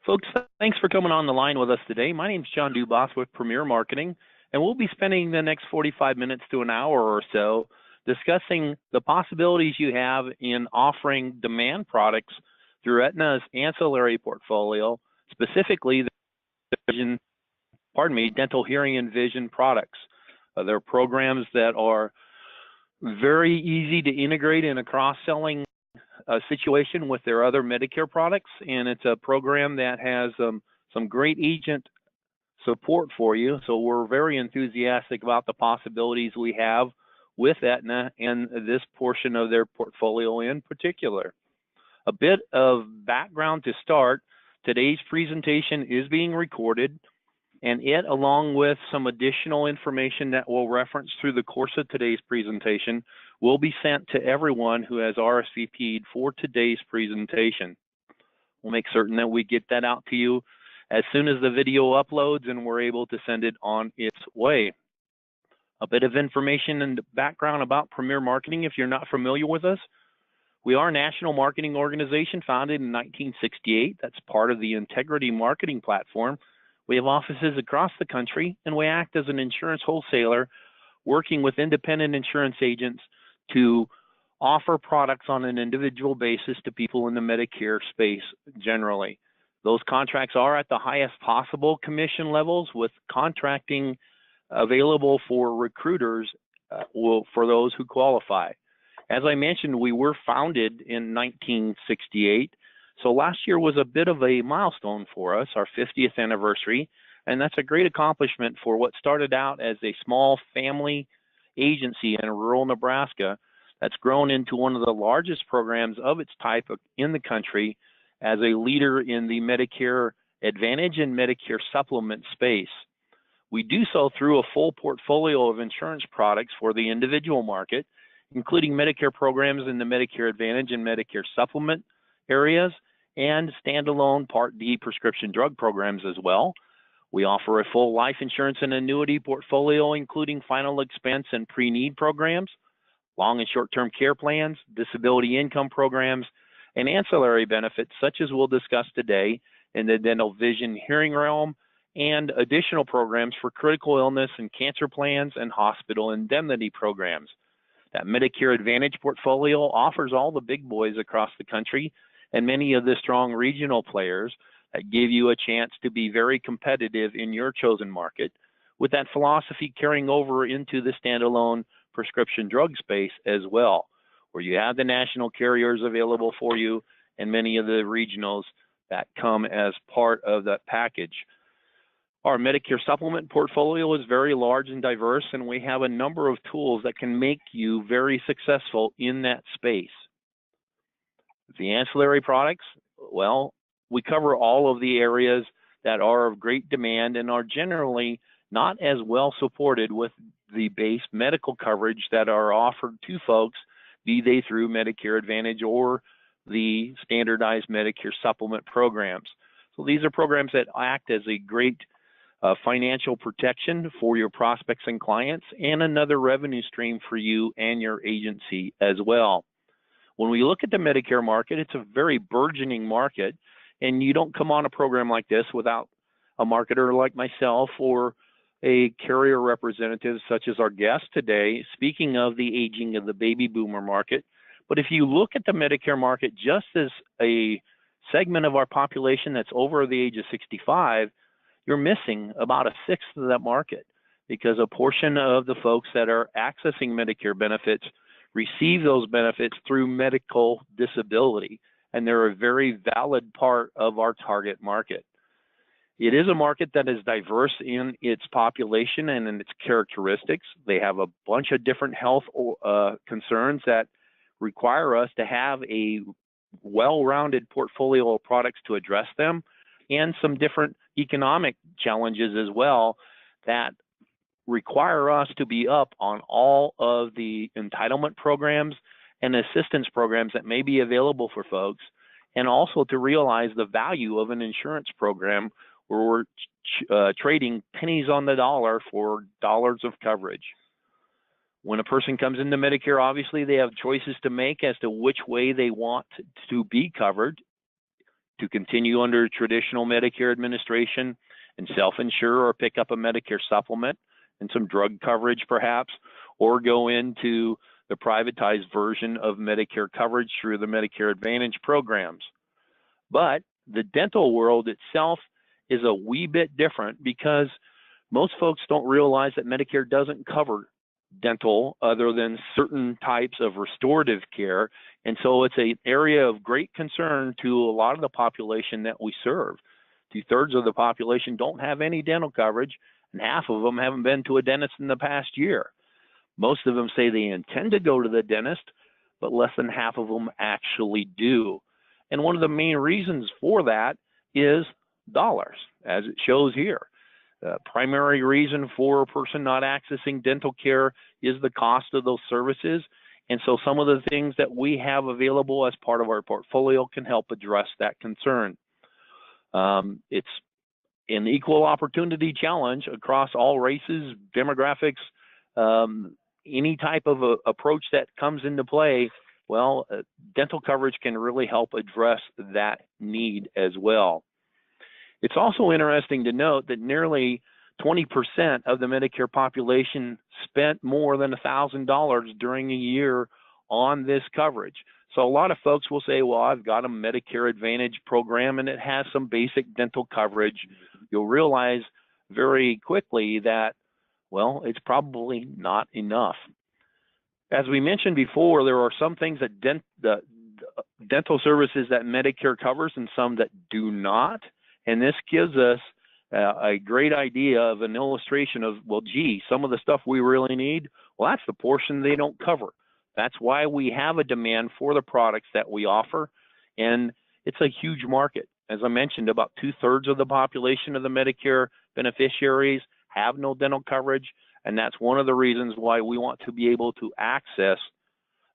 Folks, thanks for coming on the line with us today. My name is John Dubas with Premier Marketing, and we'll be spending the next 45 minutes to an hour or so discussing the possibilities you have in offering demand products through Aetna's Ancillary portfolio, specifically the dental hearing and vision products. They're programs that are very easy to integrate in a cross-selling situation with their other Medicare products, and it's a program that has some great agent support for you. So we're very enthusiastic about the possibilities we have with Aetna and this portion of their portfolio in particular. A bit of background to start. Today's presentation is being recorded, and it, along with some additional information that we'll reference through the course of today's presentation, will be sent to everyone who has RSVP'd for today's presentation. We'll make certain that we get that out to you as soon as the video uploads and we're able to send it on its way. A bit of information and background about Premier Marketing if you're not familiar with us. We are a national marketing organization founded in 1968. That's part of the Integrity Marketing Platform. We have offices across the country, and we act as an insurance wholesaler working with independent insurance agents to offer products on an individual basis to people in the Medicare space generally. Those contracts are at the highest possible commission levels, with contracting available for recruiters for those who qualify. As I mentioned, we were founded in 1968. So last year was a bit of a milestone for us, our 50th anniversary, and that's a great accomplishment for what started out as a small family agency in rural Nebraska that's grown into one of the largest programs of its type in the country as a leader in the Medicare Advantage and Medicare Supplement space. We do so through a full portfolio of insurance products for the individual market, including Medicare programs in the Medicare Advantage and Medicare Supplement areas, and standalone Part D prescription drug programs as well. We offer a full life insurance and annuity portfolio, including final expense and pre-need programs, long and short-term care plans, disability income programs, and ancillary benefits such as we'll discuss today in the dental vision hearing realm, and additional programs for critical illness and cancer plans and hospital indemnity programs. That Medicare Advantage portfolio offers all the big boys across the country and many of the strong regional players that give you a chance to be very competitive in your chosen market, with that philosophy carrying over into the standalone prescription drug space as well, where you have the national carriers available for you and many of the regionals that come as part of that package. Our Medicare Supplement portfolio is very large and diverse, and we have a number of tools that can make you very successful in that space. The ancillary products, well, we cover all of the areas that are of great demand and are generally not as well supported with the base medical coverage that are offered to folks, be they through Medicare Advantage or the standardized Medicare Supplement programs. So these are programs that act as a great financial protection for your prospects and clients, and another revenue stream for you and your agency as well. When we look at the Medicare market, it's a very burgeoning market, and you don't come on a program like this without a marketer like myself or a carrier representative such as our guest today, speaking of the aging of the baby boomer market. But if you look at the Medicare market just as a segment of our population that's over the age of 65, you're missing about a sixth of that market, because a portion of the folks that are accessing Medicare benefits receive those benefits through medical disability, and they're a very valid part of our target market. It is a market that is diverse in its population and in its characteristics. They have a bunch of different health concerns that require us to have a well-rounded portfolio of products to address them, and some different economic challenges as well that require us to be up on all of the entitlement programs and assistance programs that may be available for folks, and also to realize the value of an insurance program where we're trading pennies on the dollar for dollars of coverage. When a person comes into Medicare, obviously they have choices to make as to which way they want to be covered. to continue under traditional Medicare administration and self-insure or pick up a Medicare supplement and some drug coverage perhaps, or go into the privatized version of Medicare coverage through the Medicare Advantage programs. But the dental world itself is a wee bit different because most folks don't realize that Medicare doesn't cover dental other than certain types of restorative care. And so it's an area of great concern to a lot of the population that we serve. 2/3 of the population don't have any dental coverage, and half of them haven't been to a dentist in the past year. Most of them say they intend to go to the dentist, but less than half of them actually do. And one of the main reasons for that is dollars, as it shows here. The primary reason for a person not accessing dental care is the cost of those services. And so some of the things that we have available as part of our portfolio can help address that concern. It's an equal opportunity challenge across all races, demographics, any type of approach that comes into play. Well, dental coverage can really help address that need as well. It's also interesting to note that nearly 20% of the Medicare population spent more than $1,000 during a year on this coverage. So a lot of folks will say, well, I've got a Medicare Advantage program and it has some basic dental coverage. You'll realize very quickly that, well, it's probably not enough. As we mentioned before, there are some things that dental services that Medicare covers and some that do not. And this gives us a great idea of an illustration of, well, gee, some of the stuff we really need, well, that's the portion they don't cover. That's why we have a demand for the products that we offer. And it's a huge market. As I mentioned, about 2/3 of the population of the Medicare beneficiaries have no dental coverage. And that's one of the reasons why we want to be able to access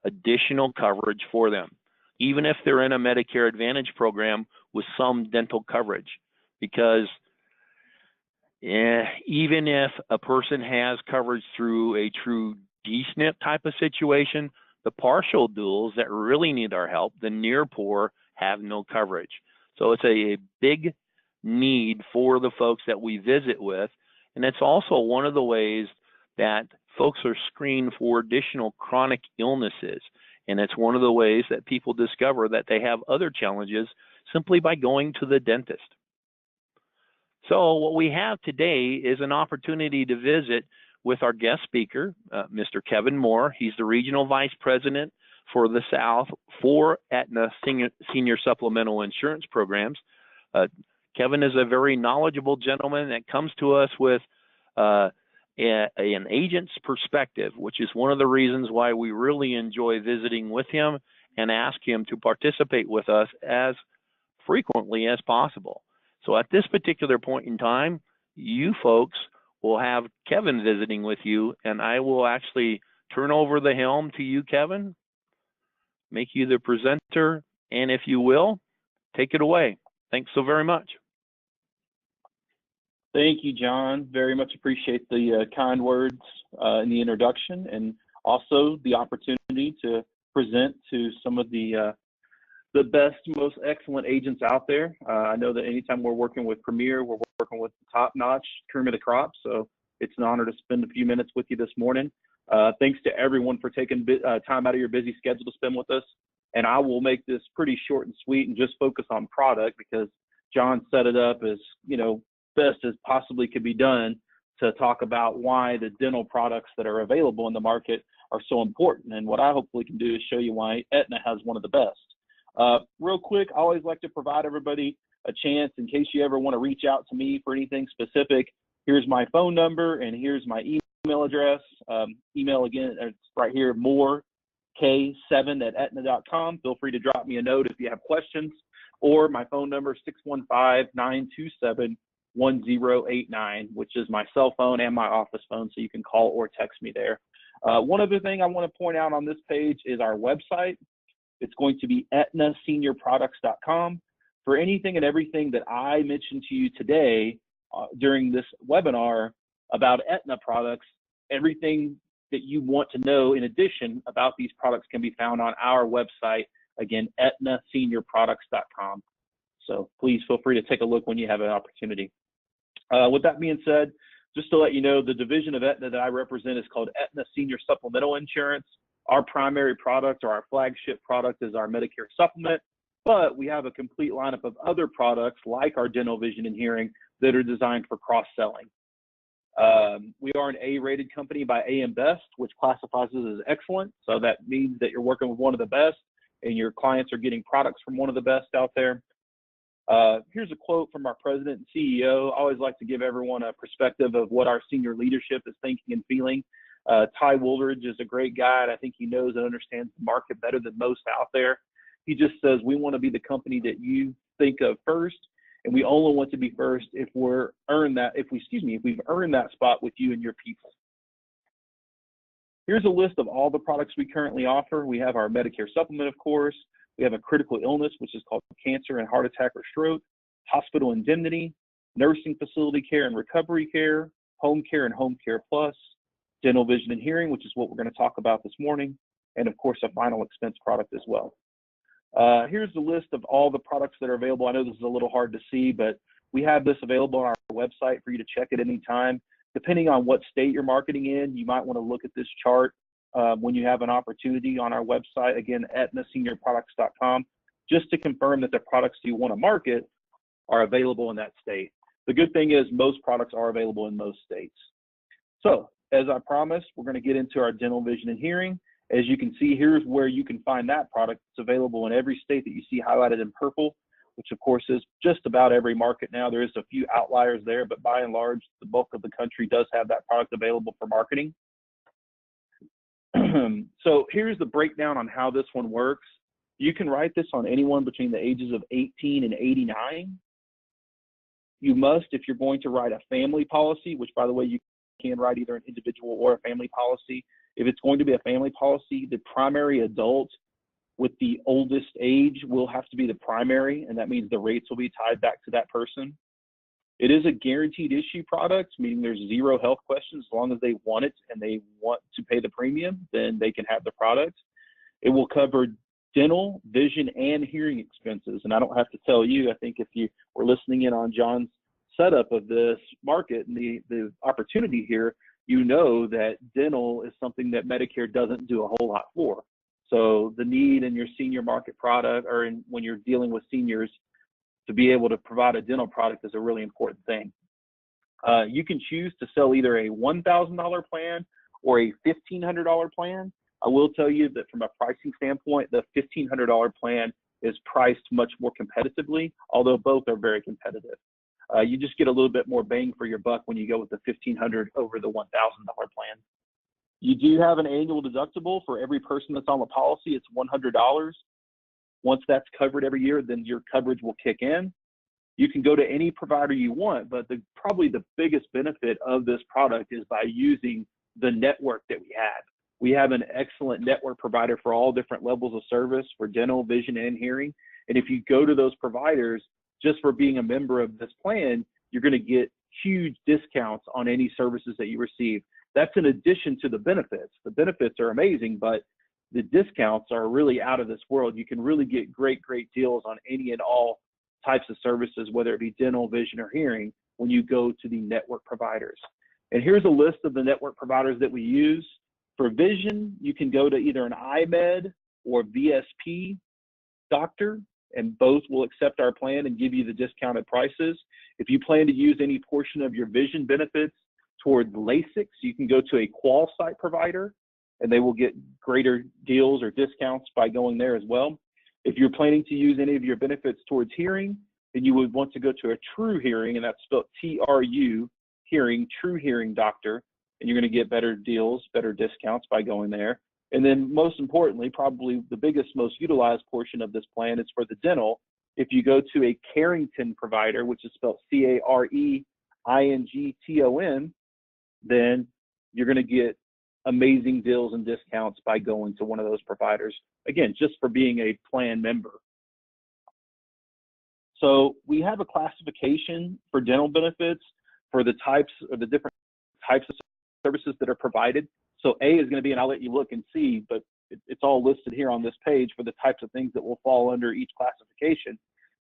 additional coverage for them, even if they're in a Medicare Advantage program with some dental coverage. Because even if a person has coverage through a true D-SNP type of situation, the partial duals that really need our help, the near poor, have no coverage. So it's a big need for the folks that we visit with. And it's also one of the ways that folks are screened for additional chronic illnesses. And it's one of the ways that people discover that they have other challenges simply by going to the dentist. So what we have today is an opportunity to visit with our guest speaker, Mr. Kevin Moore. He's the Regional Vice President for the South for Aetna Senior Supplemental Insurance Programs. Kevin is a very knowledgeable gentleman that comes to us with an agent's perspective, which is one of the reasons why we really enjoy visiting with him and ask him to participate with us as frequently as possible. So at this particular point in time, you folks will have Kevin visiting with you, and I will actually turn over the helm to you, Kevin, make you the presenter, and if you will, take it away. Thanks so very much. Thank you, John. Very much appreciate the kind words in the introduction, and also the opportunity to present to some of the best, most excellent agents out there. I know that anytime we're working with Premier, we're working with top-notch cream of the crop, so it's an honor to spend a few minutes with you this morning. Thanks to everyone for taking time out of your busy schedule to spend with us, and I will make this pretty short and sweet and just focus on product because John set it up as, best as possibly could be done to talk about why the dental products that are available in the market are so important. And what I hopefully can do is show you why Aetna has one of the best. Real quick, I always like to provide everybody a chance in case you ever want to reach out to me for anything specific. Here's my phone number and here's my email address. Email again, it's right here, moorek7@aetna.com. Feel free to drop me a note if you have questions, or my phone number is 615-927-1089, which is my cell phone and my office phone, so you can call or text me there. One other thing I want to point out on this page is our website. It's going to be aetnaseniorproducts.com. For anything and everything that I mentioned to you today during this webinar about Aetna products, everything that you want to know in addition about these products can be found on our website, again, aetnaseniorproducts.com. So please feel free to take a look when you have an opportunity. With that being said, just to let you know, the division of Aetna that I represent is called Aetna Senior Supplemental Insurance. Our primary product, or our flagship product, is our Medicare Supplement, but we have a complete lineup of other products like our dental, vision, and hearing that are designed for cross-selling. We are an A-rated company by AM Best, which classifies us as excellent. So that means that you're working with one of the best and your clients are getting products from one of the best out there. Here's a quote from our president and CEO. I always like to give everyone a perspective of what our senior leadership is thinking and feeling. Ty Woolridge is a great guy, and I think he knows and understands the market better than most out there. He just says, we want to be the company that you think of first, and we only want to be first if we've earned that spot with you and your people. Here's a list of all the products we currently offer. We have our Medicare Supplement, of course. We have a critical illness, which is called cancer and heart attack or stroke, hospital indemnity, nursing facility care and recovery care, home care and home care plus, dental, vision, and hearing, which is what we're going to talk about this morning, and of course, a final expense product as well. Here's the list of all the products that are available. I know this is a little hard to see, but we have this available on our website for you to check at any time. Depending on what state you're marketing in, you might want to look at this chart when you have an opportunity on our website, again, aetnaseniorproducts.com, just to confirm that the products you want to market are available in that state. The good thing is most products are available in most states. So, as I promised, we're going to get into our dental, vision, and hearing. As you can see, here's where you can find that product. It's available in every state that you see highlighted in purple, which of course is just about every market now. There is a few outliers there, but by and large, the bulk of the country does have that product available for marketing. So here's the breakdown on how this one works. You can write this on anyone between the ages of 18 and 89. You must, if you're going to write a family policy, which by the way, you can write either an individual or a family policy. If it's going to be a family policy, the primary adult with the oldest age will have to be the primary, and that means the rates will be tied back to that person. It is a guaranteed issue product, meaning there's zero health questions. As long as they want it and they want to pay the premium, then they can have the product. It will cover dental, vision, and hearing expenses. And I don't have to tell you, I think if you were listening in on John's setup of this market and the opportunity here, you know that dental is something that Medicare doesn't do a whole lot for. So the need in your senior market product, or when you're dealing with seniors, to be able to provide a dental product is a really important thing. You can choose to sell either a $1,000 plan or a $1,500 plan. I will tell you that from a pricing standpoint, the $1,500 plan is priced much more competitively, although both are very competitive. You just get a little bit more bang for your buck when you go with the $1,500 over the $1,000 plan. You do have an annual deductible for every person that's on the policy. It's $100. Once that's covered every year, then your coverage will kick in. You can go to any provider you want, but probably the biggest benefit of this product is by using the network that we have. We have an excellent network provider for all different levels of service for dental, vision, and hearing. And if you go to those providers, just for being a member of this plan, you're going to get huge discounts on any services that you receive. That's in addition to the benefits. The benefits are amazing, but the discounts are really out of this world. You can really get great deals on any and all types of services, whether it be dental, vision, or hearing, when you go to the network providers. And here's a list of the network providers that we use. For vision, you can go to either an iMed or VSP doctor, and both will accept our plan and give you the discounted prices. If you plan to use any portion of your vision benefits toward LASIK, you can go to a QualSight provider, and they will get greater deals or discounts by going there as well. If you're planning to use any of your benefits towards hearing, then you would want to go to a True Hearing, and that's spelled TRU, Hearing, True Hearing doctor, and you're going to get better deals, better discounts by going there. And then most importantly, probably the biggest, most utilized portion of this plan is for the dental. If you go to a Carrington provider, which is spelled CAREINGTON, then you're going to get amazing deals and discounts by going to one of those providers, again, just for being a plan member. So we have a classification for dental benefits for the types or the different types of services that are provided. So A is going to be, and I'll let you look and see, but it's all listed here on this page for the types of things that will fall under each classification.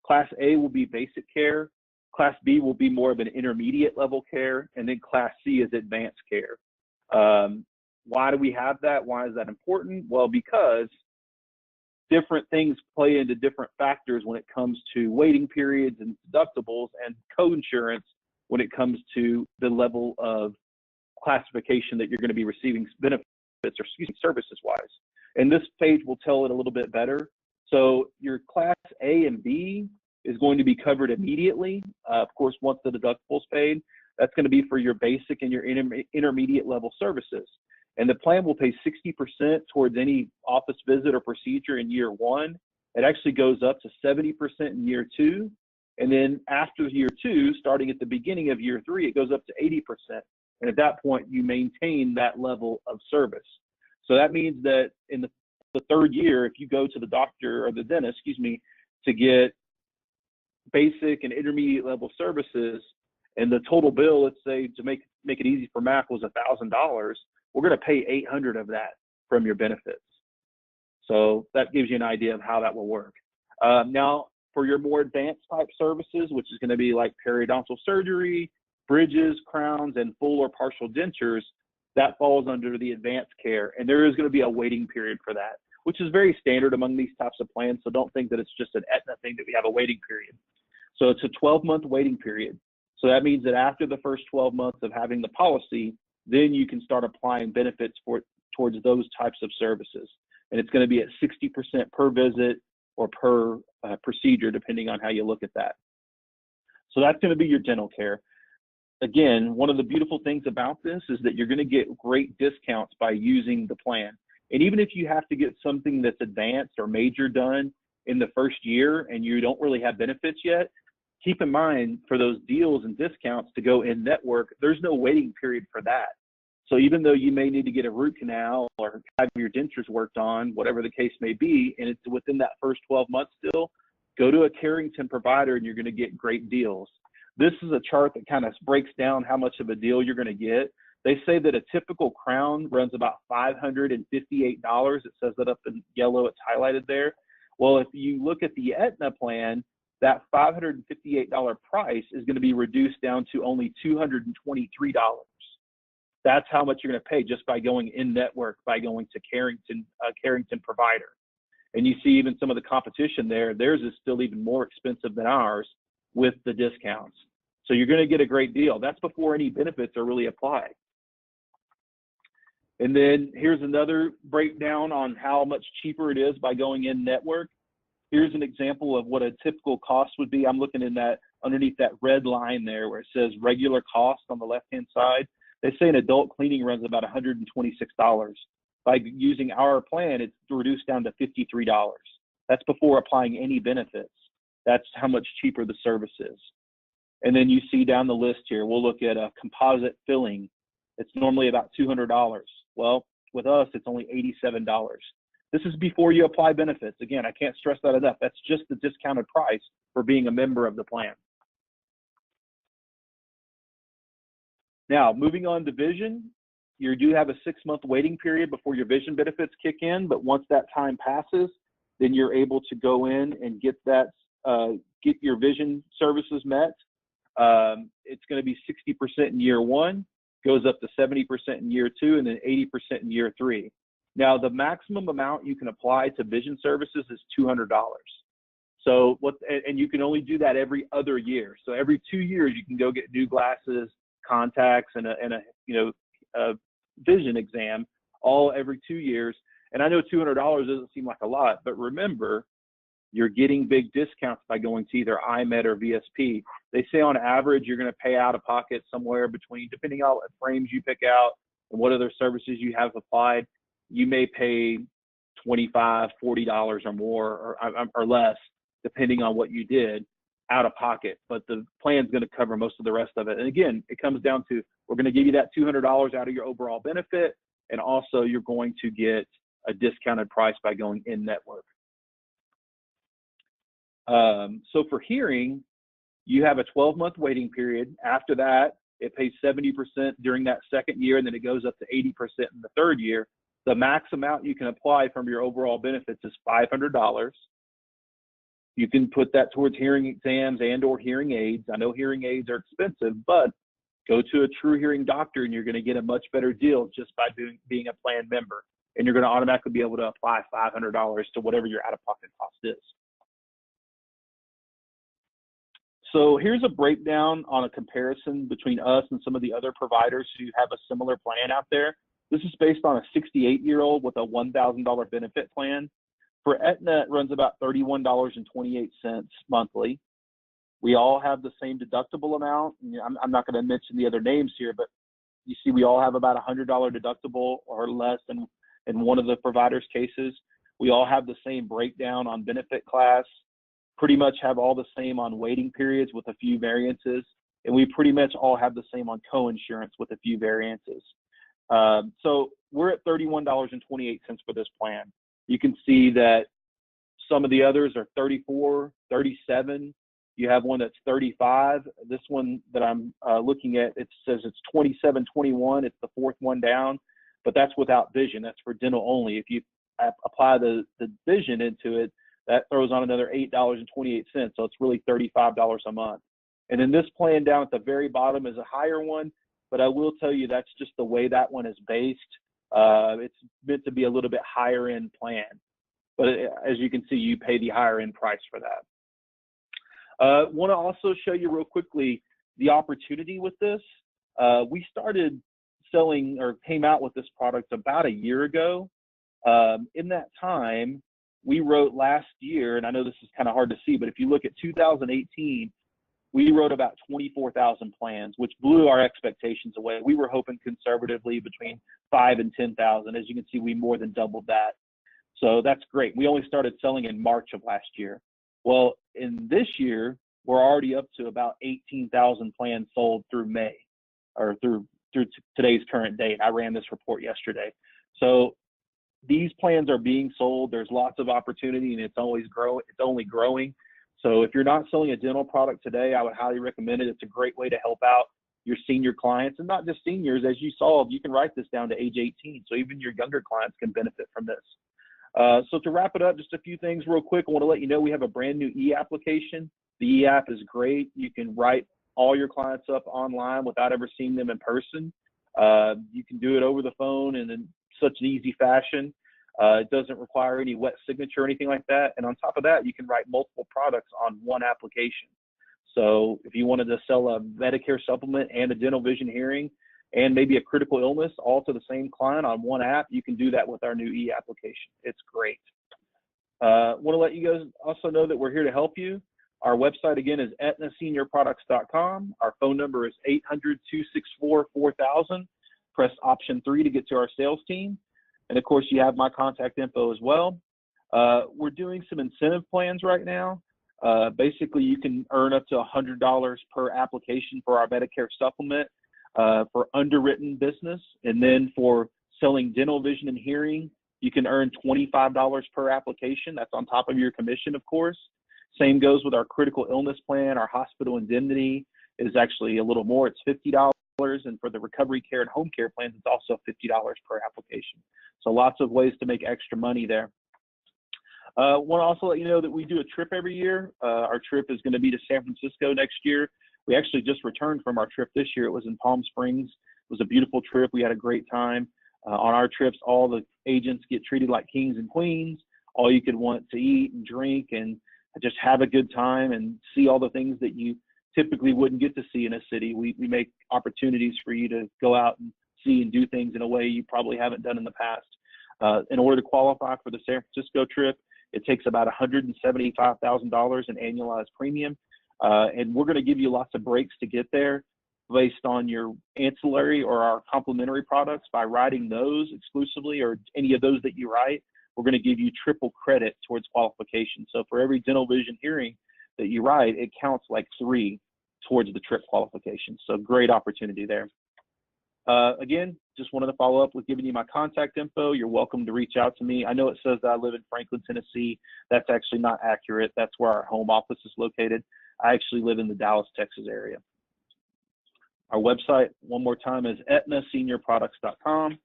Class A will be basic care. Class B will be more of an intermediate level care. And then Class C is advanced care. Why do we have that? Why is that important? Well, because different things play into different factors when it comes to waiting periods and deductibles and co-insurance when it comes to the level of classification that you're going to be receiving benefits or services wise. And this page will tell it a little bit better. So your Class A and B is going to be covered immediately. Of course, once the deductible is paid, that's going to be for your basic and your intermediate level services. And the plan will pay 60% towards any office visit or procedure in year 1. It actually goes up to 70% in year 2. And then after year 2, starting at the beginning of year 3, it goes up to 80%. And at that point, you maintain that level of service. So that means that in the 3rd year, if you go to the doctor or the dentist, to get basic and intermediate level services, and the total bill, let's say, to make it easy for math, was $1,000, we're going to pay $800 of that from your benefits. So that gives you an idea of how that will work. Now, for your more advanced type services, which is going to be like periodontal surgery, bridges, crowns, and full or partial dentures, that falls under the advanced care. And there is going to be a waiting period for that, which is very standard among these types of plans. So don't think that it's just an Aetna thing that we have a waiting period. So it's a 12-month waiting period. So that means that after the first 12 months of having the policy, then you can start applying benefits towards those types of services. And it's going to be at 60% per visit or per procedure, depending on how you look at that. So that's going to be your dental care. Again, one of the beautiful things about this is that you're going to get great discounts by using the plan. And even if you have to get something that's advanced or major done in the first year and you don't really have benefits yet, keep in mind for those deals and discounts to go in network, there's no waiting period for that. So even though you may need to get a root canal or have your dentures worked on, whatever the case may be, and it's within that first 12 months still, go to a Carrington provider and you're going to get great deals. This is a chart that kind of breaks down how much of a deal you're going to get. They say that a typical crown runs about $558. It says that up in yellow, it's highlighted there. Well, if you look at the Aetna plan, that $558 price is going to be reduced down to only $223. That's how much you're going to pay just by going in network, by going to Carrington provider. And you see even some of the competition there, theirs is still even more expensive than ours with the discounts. So you're going to get a great deal. That's before any benefits are really applied. And then here's another breakdown on how much cheaper it is by going in network. Here's an example of what a typical cost would be. I'm looking in that underneath that red line there where it says regular cost on the left-hand side. They say an adult cleaning runs about $126. By using our plan, it's reduced down to $53. That's before applying any benefits. That's how much cheaper the service is. And then you see down the list here, we'll look at a composite filling. It's normally about $200. Well, with us, it's only $87. This is before you apply benefits. Again, I can't stress that enough. That's just the discounted price for being a member of the plan. Now, moving on to vision, you do have a 6-month waiting period before your vision benefits kick in, but once that time passes, then you're able to go in and get that, get your vision services met. It's going to be 60% in year 1, goes up to 70% in year 2, and then 80% in year 3. Now, the maximum amount you can apply to vision services is $200. So and you can only do that every other year. So every 2 years, you can go get new glasses, contacts, and a vision exam, all every 2 years. And I know $200 doesn't seem like a lot, but remember, you're getting big discounts by going to either iMed or VSP. They say on average, you're going to pay out of pocket somewhere between, depending on what frames you pick out and what other services you have applied, you may pay $25, $40 or more or less, depending on what you did out of pocket. But the plan's going to cover most of the rest of it. And again, it comes down to, we're going to give you that $200 out of your overall benefit, and also you're going to get a discounted price by going in network. So for hearing, you have a 12-month waiting period. After that, it pays 70% during that 2nd year, and then it goes up to 80% in the 3rd year. The max amount you can apply from your overall benefits is $500. You can put that towards hearing exams and or hearing aids. I know hearing aids are expensive, but go to a true hearing doctor and you're going to get a much better deal just by being a plan member. And you're going to automatically be able to apply $500 to whatever your out-of-pocket cost is. So here's a breakdown on a comparison between us and some of the other providers who have a similar plan out there. This is based on a 68-year-old with a $1,000 benefit plan. For Aetna, it runs about $31.28 monthly. We all have the same deductible amount. I'm not going to mention the other names here, but you see we all have about a $100 deductible or less in one of the providers' cases. We all have the same breakdown on benefit class, pretty much have all the same on waiting periods with a few variances, and we pretty much all have the same on co-insurance with a few variances. So we're at $31.28 for this plan. You can see that some of the others are 34, 37. You have one that's 35. This one that I'm looking at, it says it's 27.21. It's the fourth one down, but that's without vision. That's for dental only. If you apply the vision into it, that throws on another $8.28. So it's really $35 a month. And then this plan down at the very bottom is a higher one, but I will tell you that's just the way that one is based. It's meant to be a little bit higher end plan, but as you can see, you pay the higher end price for that. Want to also show you real quickly the opportunity with this. We started selling or came out with this product about a year ago. In that time, we wrote last year, and I know this is kind of hard to see, but if you look at 2018, we wrote about 24,000 plans, which blew our expectations away. We were hoping conservatively between 5,000 and 10,000. As you can see, we more than doubled that. So that's great. We only started selling in March of last year. Well, in this year, we're already up to about 18,000 plans sold through May, or through today's current date. I ran this report yesterday. So these plans are being sold. There's lots of opportunity, and it's only growing. So if you're not selling a dental product today, I would highly recommend it. It's a great way to help out your senior clients, and not just seniors. As you saw, you can write this down to age 18. So even your younger clients can benefit from this. So to wrap it up, just a few things real quick. I want to let you know we have a brand new e-application. The e-app is great. You can write all your clients up online without ever seeing them in person. You can do it over the phone and in such an easy fashion. It doesn't require any wet signature or anything like that. And on top of that, you can write multiple products on one application. So if you wanted to sell a Medicare supplement and a dental vision hearing and maybe a critical illness all to the same client on one app, you can do that with our new e-application. It's great. Want to let you guys also know that we're here to help you. Our website, again, is aetnaseniorproducts.com. Our phone number is 800-264-4000. Press option 3 to get to our sales team. And of course, you have my contact info as well. We're doing some incentive plans right now. Basically, you can earn up to $100 per application for our Medicare Supplement for underwritten business. And then for selling dental, vision, and hearing, you can earn $25 per application. That's on top of your commission, of course. Same goes with our critical illness plan. Our hospital indemnity is actually a little more. It's $50. And for the recovery care and home care plans, it's also $50 per application. So lots of ways to make extra money there. Want to also let you know that we do a trip every year. Our trip is going to be to San Francisco next year. We actually just returned from our trip this year. It was in Palm Springs. It was a beautiful trip. We had a great time. On our trips, all the agents get treated like kings and queens. All you could want to eat and drink and just have a good time and see all the things that you typically wouldn't get to see in a city. We make opportunities for you to go out and see and do things in a way you probably haven't done in the past. In order to qualify for the San Francisco trip, it takes about $175,000 in annualized premium. And we're going to give you lots of breaks to get there based on your ancillary or our complementary products. By writing those exclusively or any of those that you write, we're going to give you triple credit towards qualification. So for every dental, vision, hearing that you write, it counts like 3 towards the trip qualification. So great opportunity there. Again, just wanted to follow up with giving you my contact info. You're welcome to reach out to me. I know it says that I live in Franklin, Tennessee. That's actually not accurate. That's where our home office is located. I actually live in the Dallas, Texas area. Our website, one more time, is aetnaseniorproducts.com.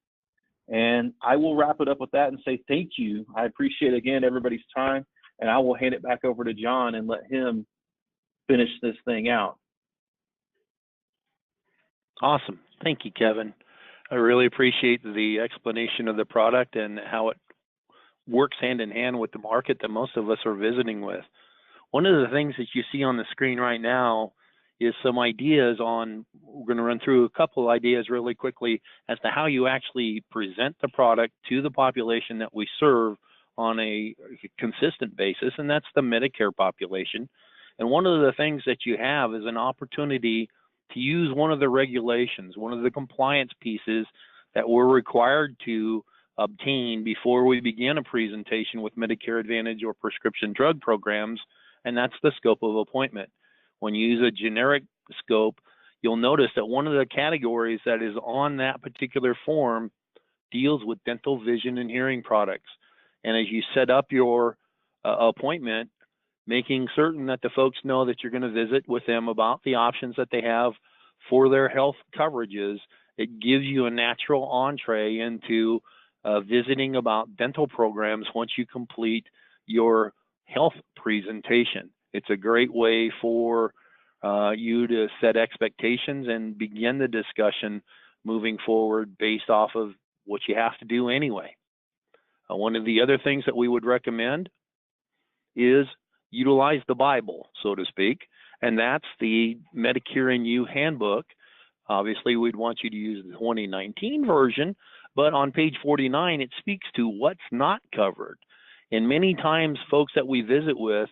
And I will wrap it up with that and say thank you. I appreciate, again, everybody's time. and I will hand it back over to John and let him finish this thing out. Awesome. Thank you, Kevin. I really appreciate the explanation of the product and how it works hand in hand with the market that most of us are visiting with. One of the things that you see on the screen right now is some ideas on, we're going to run through a couple of ideas really quickly as to how you actually present the product to the population that we serve on a consistent basis, and that's the Medicare population. And one of the things that you have is an opportunity to use one of the regulations, one of the compliance pieces that we're required to obtain before we begin a presentation with Medicare Advantage or prescription drug programs, and that's the scope of appointment. When you use a generic scope, you'll notice that one of the categories that is on that particular form deals with dental, vision, and hearing products. And as you set up your appointment, making certain that the folks know that you're going to visit with them about the options that they have for their health coverages, it gives you a natural entree into visiting about dental programs once you complete your health presentation. It's a great way for you to set expectations and begin the discussion moving forward based off of what you have to do anyway. One of the other things that we would recommend is utilize the Bible, so to speak, and that's the Medicare and You handbook. Obviously, we'd want you to use the 2019 version, but on page 49, it speaks to what's not covered. And many times, folks that we visit with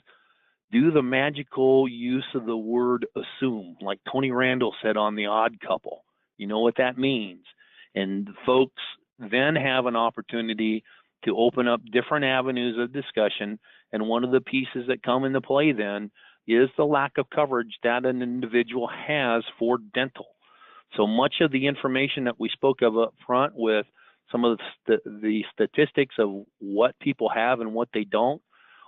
do the magical use of the word assume, like Tony Randall said on The Odd Couple. You know what that means. And folks then have an opportunity to open up different avenues of discussion. And one of the pieces that come into play then is the lack of coverage that an individual has for dental. So much of the information that we spoke of up front with some of the statistics of what people have and what they don't,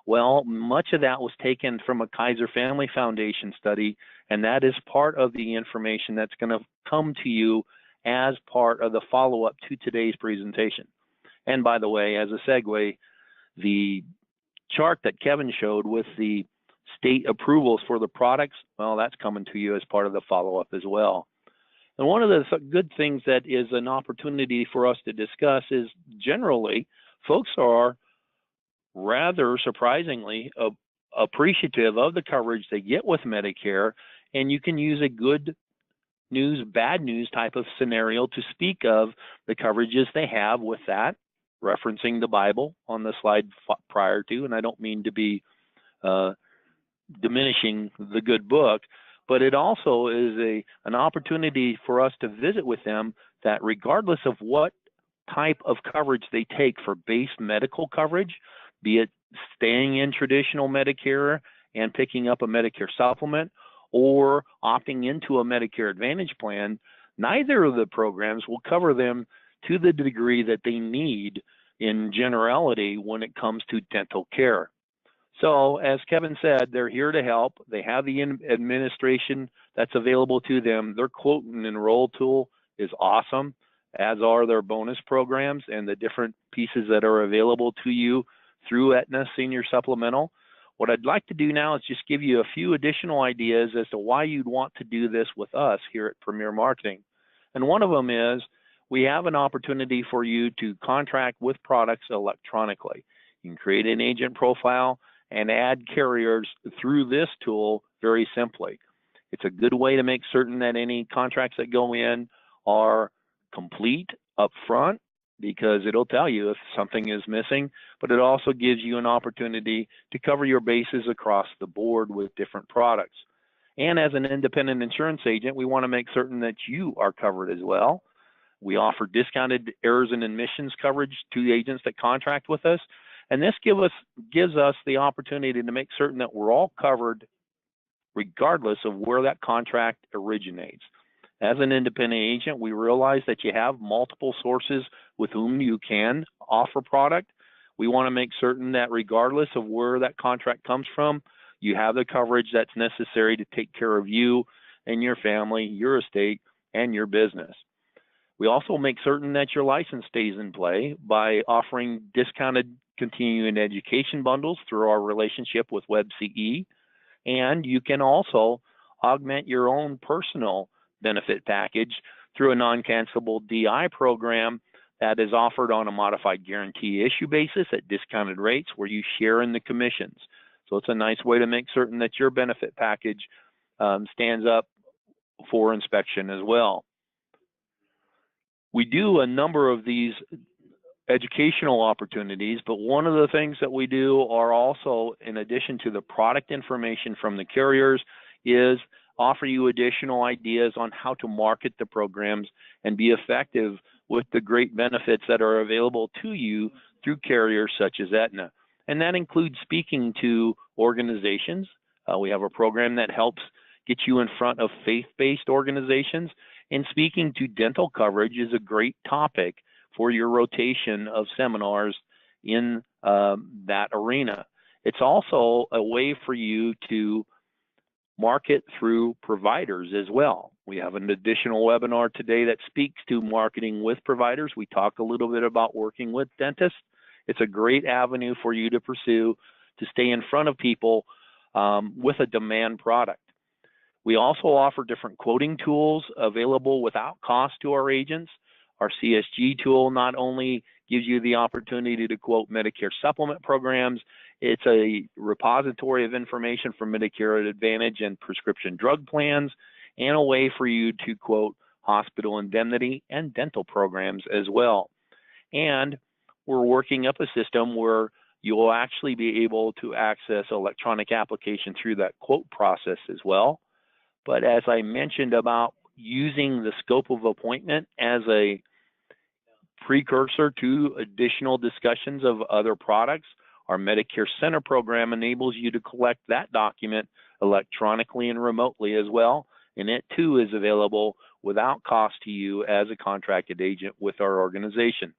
well, much of that was taken from a Kaiser Family Foundation study, and that is part of the information that's going to come to you as part of the follow-up to today's presentation. And by the way, as a segue, the chart that Kevin showed with the state approvals for the products, well, that's coming to you as part of the follow-up as well. And one of the good things that is an opportunity for us to discuss is generally folks are rather surprisingly appreciative of the coverage they get with Medicare, and you can use a good news, bad news type of scenario to speak of the coverages they have with that, referencing the Bible on the slide prior to, and I don't mean to be diminishing the good book, but it also is an opportunity for us to visit with them that regardless of what type of coverage they take for base medical coverage, be it staying in traditional Medicare and picking up a Medicare Supplement or opting into a Medicare Advantage plan, neither of the programs will cover them to the degree that they need in generality when it comes to dental care. So as Kevin said, they're here to help. They have the administration that's available to them. Their quote and enroll tool is awesome, as are their bonus programs and the different pieces that are available to you through Aetna Senior Supplemental. What I'd like to do now is just give you a few additional ideas as to why you'd want to do this with us here at Premier Marketing. And one of them is we have an opportunity for you to contract with products electronically. You can create an agent profile and add carriers through this tool very simply. It's a good way to make certain that any contracts that go in are complete up front, because it'll tell you if something is missing, but it also gives you an opportunity to cover your bases across the board with different products. And as an independent insurance agent, we want to make certain that you are covered as well. We offer discounted errors and omissions coverage to agents that contract with us. And this gives us the opportunity to make certain that we're all covered regardless of where that contract originates. As an independent agent, we realize that you have multiple sources with whom you can offer product. We want to make certain that regardless of where that contract comes from, you have the coverage that's necessary to take care of you and your family, your estate, and your business. We also make certain that your license stays in play by offering discounted continuing education bundles through our relationship with WebCE. And you can also augment your own personal benefit package through a non-cancelable DI program that is offered on a modified guarantee issue basis at discounted rates where you share in the commissions. So it's a nice way to make certain that your benefit package stands up for inspection as well. We do a number of these educational opportunities, but one of the things that we do are also, in addition to the product information from the carriers, is offer you additional ideas on how to market the programs and be effective with the great benefits that are available to you through carriers such as Aetna. And that includes speaking to organizations. We have a program that helps get you in front of faith-based organizations, and speaking to dental coverage is a great topic for your rotation of seminars in that arena. It's also a way for you to market through providers as well. We have an additional webinar today that speaks to marketing with providers. We talk a little bit about working with dentists. It's a great avenue for you to pursue to stay in front of people with a demand product. We also offer different quoting tools available without cost to our agents. Our CSG tool not only gives you the opportunity to quote Medicare Supplement programs, it's a repository of information for Medicare Advantage and prescription drug plans, and a way for you to quote hospital indemnity and dental programs as well. And we're working up a system where you will actually be able to access electronic application through that quote process as well. But as I mentioned about using the scope of appointment as a precursor to additional discussions of other products, our Medicare Center program enables you to collect that document electronically and remotely as well, and it too is available without cost to you as a contracted agent with our organization.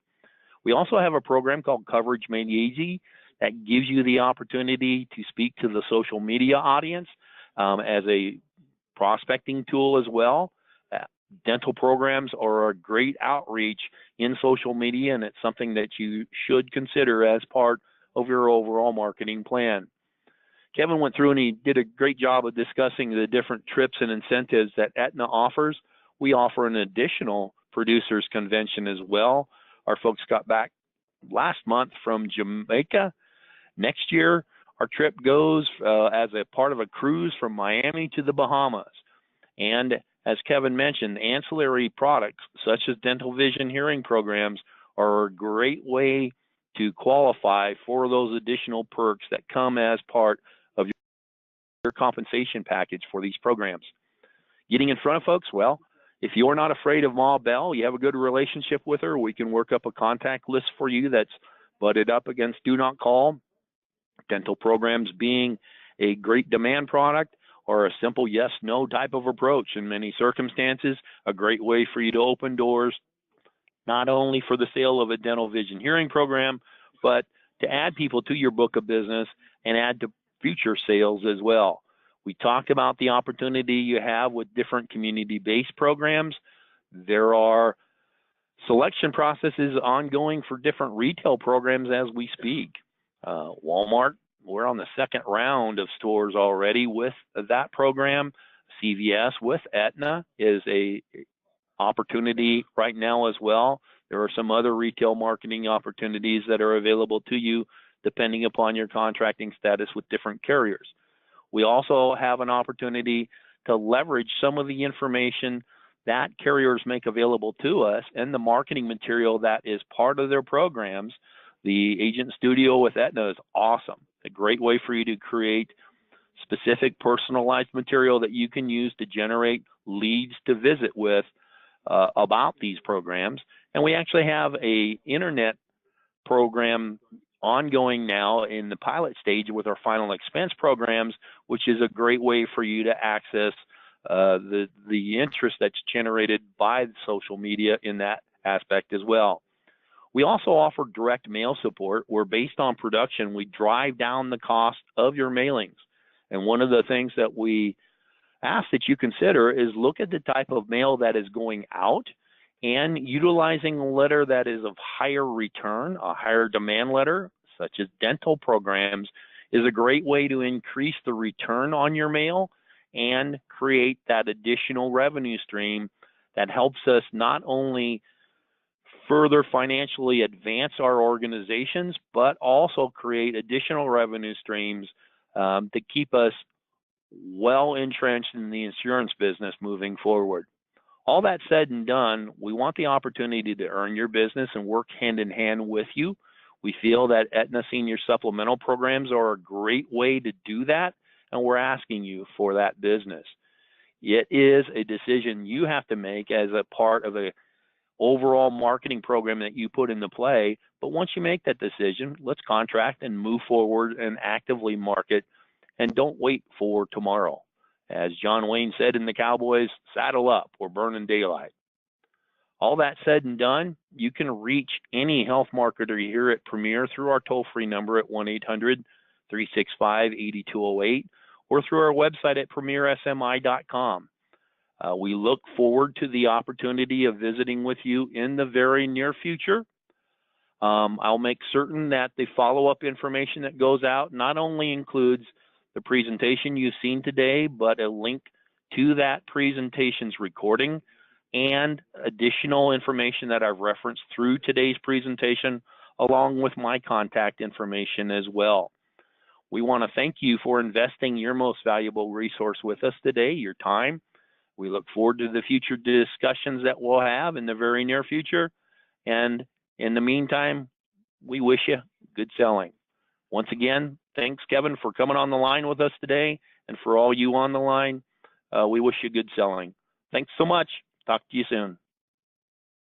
We also have a program called Coverage Made Easy that gives you the opportunity to speak to the social media audience as a prospecting tool as well. Dental programs are a great outreach in social media, and it's something that you should consider as part of your overall marketing plan. Kevin went through and he did a great job of discussing the different trips and incentives that Aetna offers. We offer an additional producers convention as well. Our folks got back last month from Jamaica. Next year, our trip goes as a part of a cruise from Miami to the Bahamas. And as Kevin mentioned, ancillary products such as dental vision hearing programs are a great way to qualify for those additional perks that come as part of your compensation package for these programs. Getting in front of folks, well, if you're not afraid of Ma Bell, you have a good relationship with her, we can work up a contact list for you that's butted up against Do Not Call. Dental programs being a great demand product or a simple yes-no type of approach in many circumstances, a great way for you to open doors, not only for the sale of a dental vision hearing program, but to add people to your book of business and add to future sales as well. We talked about the opportunity you have with different community-based programs. There are selection processes ongoing for different retail programs as we speak. Walmart, we're on the second round of stores already with that program. CVS with Aetna is a opportunity right now as well. There are some other retail marketing opportunities that are available to you depending upon your contracting status with different carriers. We also have an opportunity to leverage some of the information that carriers make available to us and the marketing material that is part of their programs. The Agent Studio with Aetna is awesome. A great way for you to create specific personalized material that you can use to generate leads to visit with about these programs. And we actually have a internet program ongoing now in the pilot stage with our final expense programs, which is a great way for you to access the interest that's generated by the social media in that aspect as well. We also offer direct mail support where, based on production, we drive down the cost of your mailings. And one of the things that we ask that you consider is look at the type of mail that is going out and utilizing a letter that is of higher return, a higher demand letter, such as dental programs, is a great way to increase the return on your mail and create that additional revenue stream that helps us not only further financially advance our organizations, but also create additional revenue streams to keep us well entrenched in the insurance business moving forward. All that said and done, we want the opportunity to earn your business and work hand in hand with you. We feel that Aetna Senior Supplemental programs are a great way to do that, and we're asking you for that business. It is a decision you have to make as a part of a overall marketing program that you put into play. But once you make that decision, let's contract and move forward and actively market, and don't wait for tomorrow. As John Wayne said in the Cowboys, saddle up, we're burning daylight. All that said and done, you can reach any health marketer here at Premier through our toll-free number at 1-800-365-8208 or through our website at premiersmi.com. We look forward to the opportunity of visiting with you in the very near future. I'll make certain that the follow-up information that goes out not only includes the presentation you've seen today, but a link to that presentation's recording and additional information that I've referenced through today's presentation, along with my contact information as well. We want to thank you for investing your most valuable resource with us today, your time. We look forward to the future discussions that we'll have in the very near future. And in the meantime, we wish you good selling. Once again, thanks, Kevin, for coming on the line with us today. And for all you on the line, we wish you good selling. Thanks so much. Talk to you soon.